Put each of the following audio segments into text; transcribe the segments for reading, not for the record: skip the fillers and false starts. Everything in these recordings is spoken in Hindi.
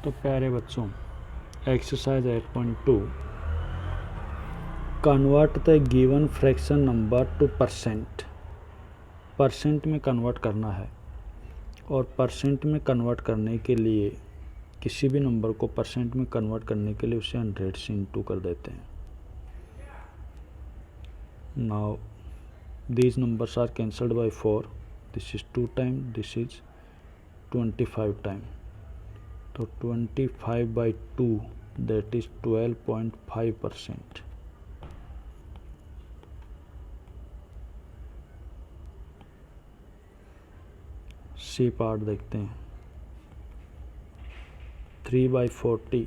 तो प्यारे बच्चों, exercise 8.2, convert the given fraction number two percent. Percent में कन्वर्ट करना है और परसेंट में कन्वर्ट करने के लिए किसी भी नंबर को परसेंट में कन्वर्ट करने के लिए उसे 100 से इंटू कर देते हैं। Now these numbers are cancelled by 4. This is 2 time, this is 25 time. तो 25 by 2, that is 12.5%. C part देखते हैं। 3 by 40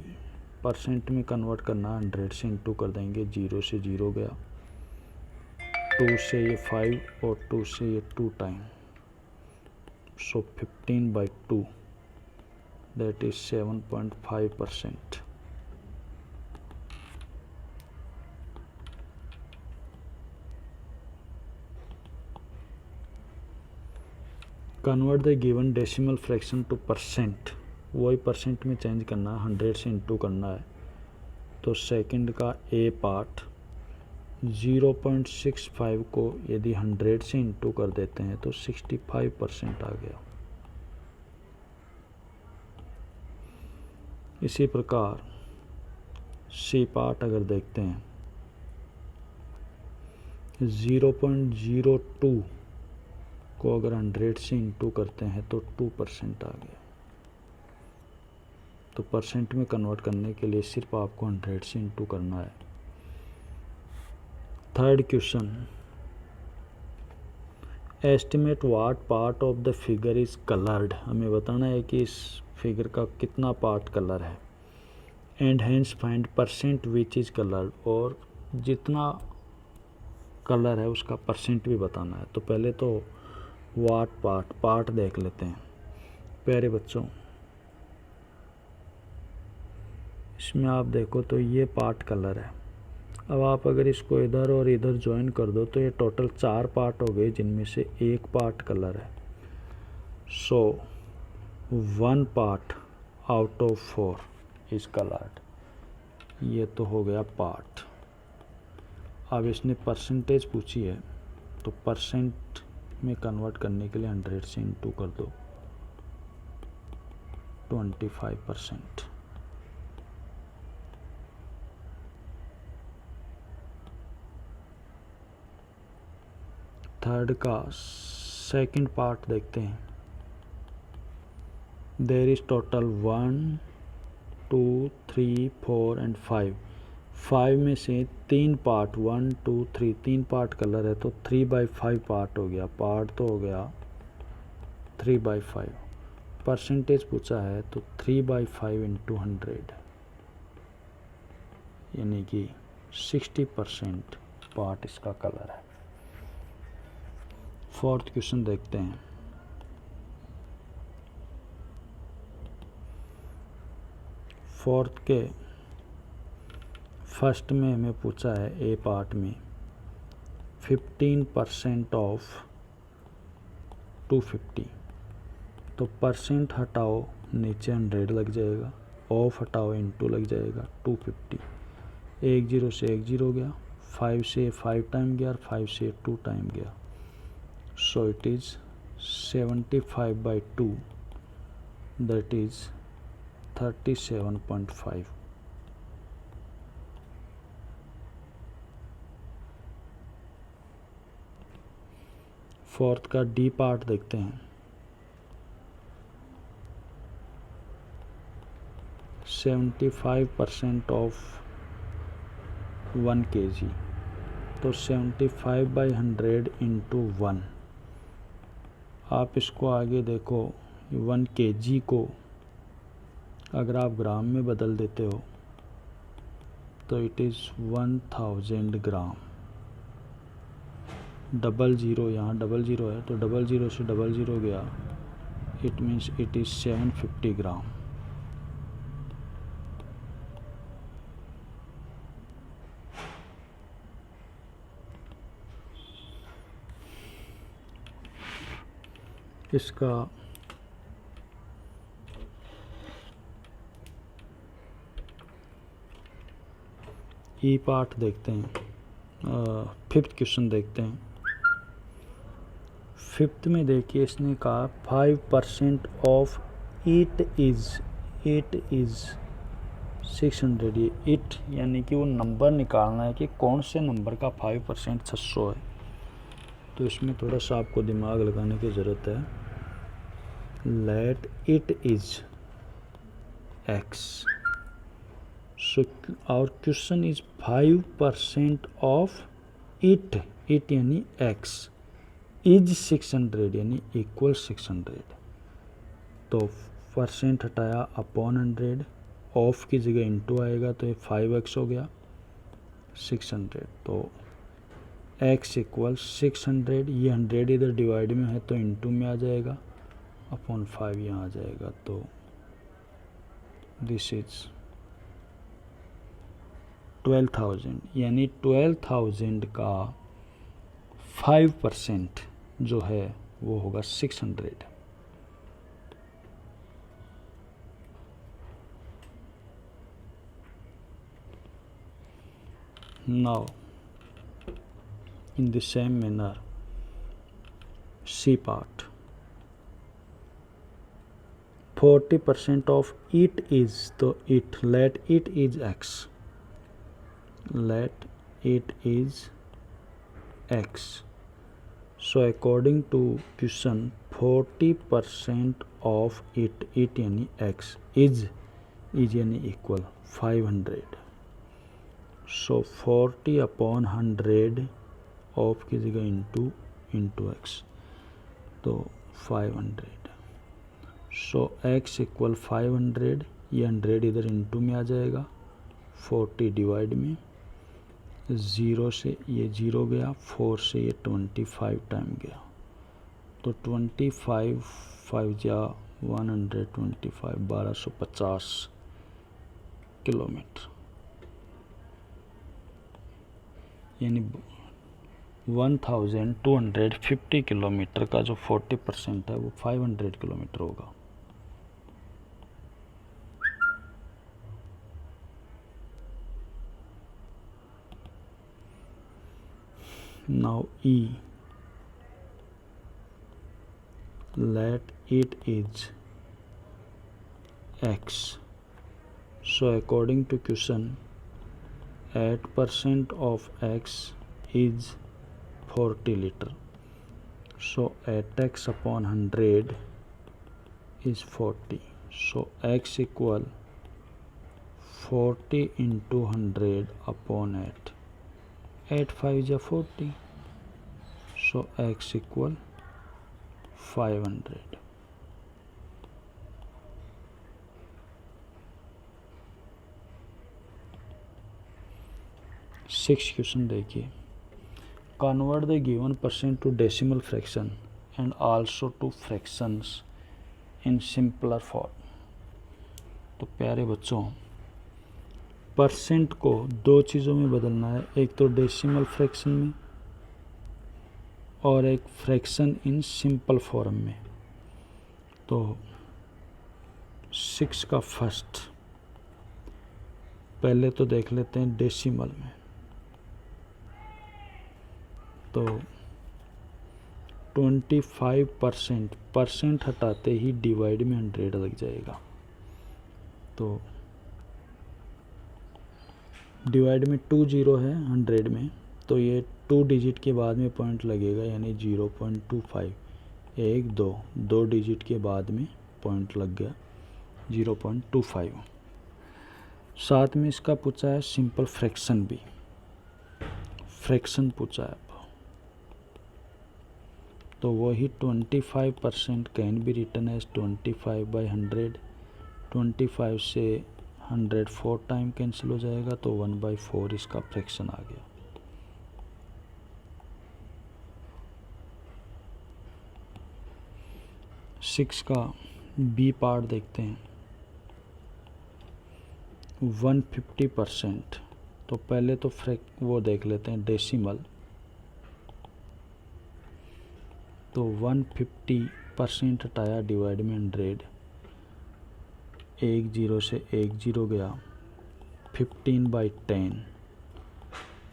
परसेंट में कन्वर्ट करना, 100 से इंटू कर देंगे, 0 से 0 गया, 2 से ये 5 और 2 से ये 2 time, so 15 by 2, that is 7.5%. Convert the given decimal fraction two percent, वही परसेंट में चेंज करना है, 100 से इंटू करना है। तो सेकंड का ए पार्ट 0.65 को यदि 100 से इंटू कर देते हैं तो 65% आ गया। इसी प्रकार सी पार्ट अगर देखते हैं, 0.02 को अगर 100 से इंटू करते हैं तो 2% आ गया। तो परसेंट में कन्वर्ट करने के लिए सिर्फ आपको 100 से इंटू करना है। Third question, estimate what part of the figure is coloured. हमें बताना है कि इस फिगर का कितना पार्ट कलर है। And hence find percent which is coloured, और जितना कलर है उसका परसेंट भी बताना है। तो पहले तो व्हाट पार्ट देख लेते हैं। प्यारे बच्चों, इसमें आप देखो तो ये पार्ट कलर है। अब आप अगर इसको इधर और इधर ज्वाइन कर दो तो ये टोटल 4 पार्ट हो गए, जिनमें से एक पार्ट कलर है। सो 1 part out of 4 is coloured. ये तो हो गया पार्ट। अब इसने परसेंटेज पूछी है, तो परसेंट में कन्वर्ट करने के लिए 100 से इंटू कर दो, 25%। थर्ड का सेकंड पार्ट देखते हैं। There is total 1 2 3 4 and 5। 5 में से 3 पार्ट 1 2 3 3 पार्ट कलर है, तो 3/5 पार्ट हो गया। पार्ट तो हो गया 3/5। परसेंटेज पूछा है तो 3/5 इंटू 100, यानी कि 60% पार्ट इसका कलर है। फोर्थ क्वेश्चन देखते हैं। फोर्थ के फर्स्ट में हमें पूछा है ए पार्ट में 15% ऑफ 250। तो परसेंट हटाओ, नीचे 100 लग जाएगा, ऑफ हटाओ, इंटू लग जाएगा 250। 1 0 से 1 0 गया, 5 से 5 टाइम गया और 5 से 2 टाइम गया। So it is 75/2, that is 37.5। Fourth का डी पार्ट देखते हैं। 75% ऑफ 1 kg, तो 75/100 इंटू 1। आप इसको आगे देखो, 1 kg को अगर आप ग्राम में बदल देते हो तो इट इज़ 1000 ग्राम। 00 यहाँ 00 है, तो 00 से 00 गया, इट मीन्स इट इज़ 750 ग्राम। इसका ई पार्ट देखते हैं, फिफ्थ क्वेश्चन देखते हैं। फिफ्थ में देखिए इसने कहा 5% ऑफ इट इज़ 600। ये इट यानी कि वो नंबर निकालना है कि कौन से नंबर का 5% 600 है। तो इसमें थोड़ा सा आपको दिमाग लगाने की ज़रूरत है। Let it is x, so our question is 5% of it यानी x इज 600 यानी इक्वल 600। तो परसेंट हटाया अपॉन 100, ऑफ की जगह इनटू आएगा तो ये 5x हो गया 600। तो x इक्वल 600, ये 100 इधर डिवाइड में है तो इनटू में आ जाएगा, अपॉन 5 यहाँ आ जाएगा। तो दिस इज 12,000 यानी 12,000 का 5% जो है वो होगा 600। Now in the same manner C part 40% of it is, तो it, let it is x, let it is x, so according to question 40% of it यानी x is यानी equal 500। सो 40 अपॉन 100 ऑफ की जगह इंटू एक्स तो 500। सो एक्स इक्वल 500, ये 100 इधर इंटू में आ जाएगा, 40 डिवाइड में, 0 से ये 0 गया, 4 से ये 25 टाइम गया। तो 25 5 जा 125 1250 किलोमीटर यानी 1250 किलोमीटर का जो 40% है वो 500 किलोमीटर होगा। Now E, let it is x, so according to question 8% of x is 40 liter, so 8x upon 100 is 40, so x equal 40 into 100 upon 8, 8 5 is 40, so x equal 500। Six question देखिए, convert the given percent to decimal fraction and also to fractions in simpler form. तो प्यारे बच्चों, परसेंट को दो चीज़ों में बदलना है, एक तो डेसिमल फ्रैक्शन में और एक फ्रैक्शन इन सिंपल फॉर्म में। तो 6 का फर्स्ट पहले तो देख लेते हैं डेसिमल में। तो 25% परसेंट हटाते ही डिवाइड में 100 लग जाएगा। तो डिवाइड में 2 0 है 100 में, तो ये 2 डिजिट के बाद में पॉइंट लगेगा यानी 0.25, 1 2 2 डिजिट के बाद में पॉइंट लग गया 0.25। साथ में इसका पूछा है सिंपल फ्रैक्शन भी, फ्रैक्शन पूछा है। तो वही 25% कैन बी रिटन एज 25/100, 25 से 100 4 टाइम कैंसिल हो जाएगा तो 1/4 इसका फ्रैक्शन आ गया। सिक्स का बी पार्ट देखते हैं, 150%। तो पहले तो वो देख लेते हैं डेसिमल। तो 150% हटाया डिवाइड में 100, 1 0 से 1 0 गया, 15/10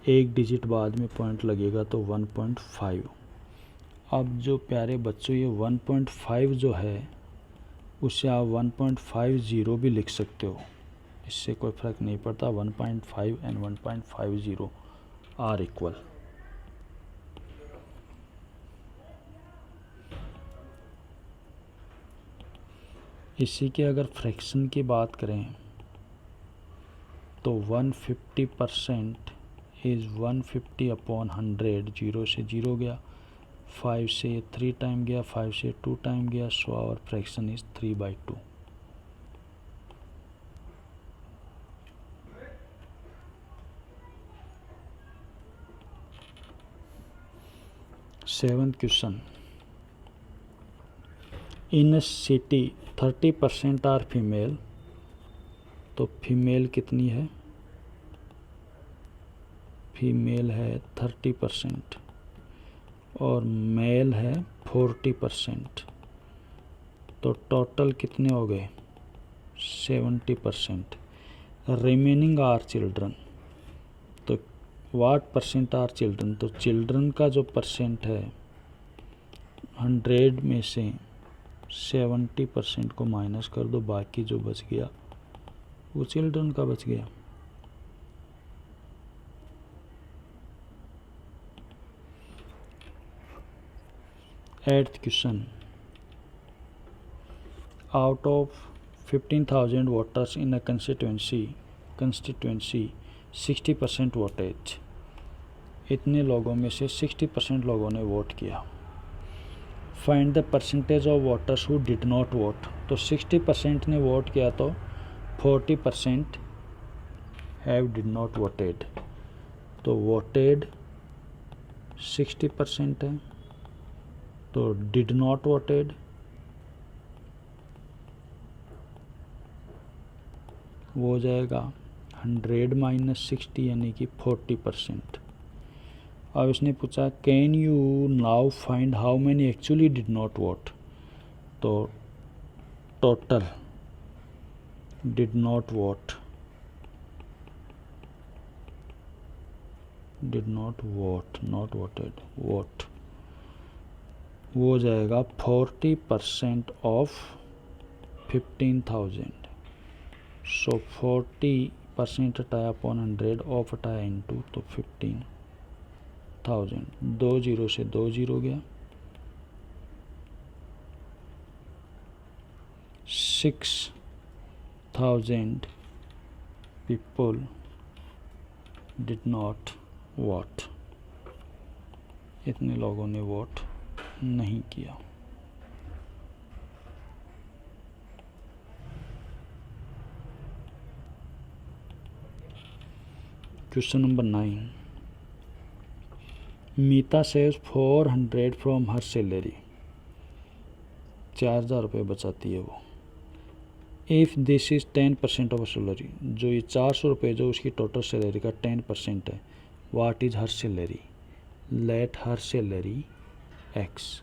एक डिजिट बाद में पॉइंट लगेगा तो 1.5। अब जो प्यारे बच्चों ये 1.5 जो है उससे आप 1.50 भी लिख सकते हो, इससे कोई फ़र्क नहीं पड़ता। 1.5 एंड 1.50 आर इक्वल। इसी के अगर फ्रैक्शन की बात करें तो 150% इज़ 150 अपॉन 100, 0 से 0 गया, 5 से 3 टाइम गया, 5 से 2 टाइम गया, so our fraction is 3/2। Seventh question, in a city 30% are female, तो फीमेल कितनी है? फीमेल है 30% और मेल है 40%, तो टोटल कितने हो गए? 70%। रिमेनिंग आर चिल्ड्रन, तो व्हाट परसेंट आर चिल्ड्रन? तो चिल्ड्रन का जो परसेंट है 100 में से 70% को माइनस कर दो, बाकी जो बच गया वो चिल्ड्रन का बच गया। Eighth question, out of 15,000 voters in a constituency 60% voltage, इतने लोगों में से 60% लोगों ने वोट किया। Find the percentage of voters who did not vote, तो 60% ने वोट किया तो 40% हैव डिड नॉट वोटेड, तो वोटेड 60% है, तो डिड नॉट वोटेड वो हो जाएगा 100 माइनस 60 यानी कि 40%। अब इसने पूछा can you now find how many actually did not vote, तो total did not vote not voted vote वो हो जाएगा 40% ऑफ 15,000। सो 40% हटाया अपॉन 100, ऑफ हटाया इंटू, तो 15,000, 2 0 से 2 0 गया, 6,000 people did not vote, इतने लोगों ने वोट नहीं किया। Question number 9, Meeta saves 400 from her salary, 4,000 रुपये बचाती है वो। If this is 10% of salary, जो ये 400 रुपये जो उसकी टोटल सैलरी का 10% है, what is her salary? Let her salary x,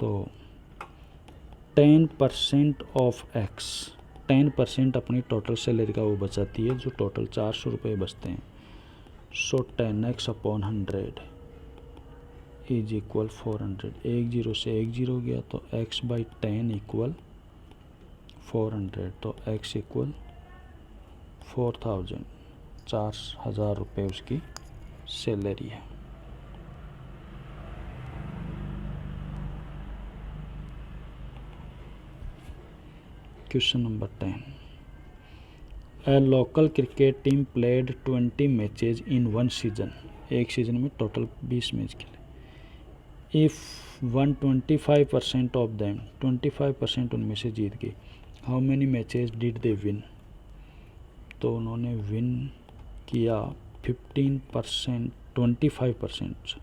तो 10% ऑफ एक्स, 10% अपनी टोटल सैलरी का वो बचाती है, जो टोटल 400 रुपये बचते हैं। सो 10x अपॉन 100 इज इक्वल 400, 1 0 से 1 0 गया, तो x/10 इक्वल 400, तो x इक्वल 4,000, 4,000 रुपये उसकी सैलरी है। क्वेश्चन नंबर 10, ए local cricket team played 20 matches इन 1 सीजन, एक सीज़न में टोटल 20 मैच खेले। इफ़ 125% ऑफ देम, 25% उनमें से जीत गए, how many matches did they win, तो उन्होंने विन किया 15%, 25%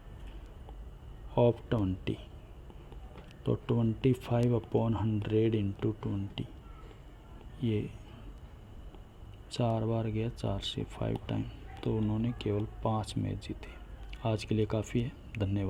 ऑफ 20, तो 25 अपॉन 100 इंटू 20, ये 4 बार गया, 4 से 5 टाइम, तो उन्होंने केवल 5 मैच जीते। आज के लिए काफ़ी है, धन्यवाद।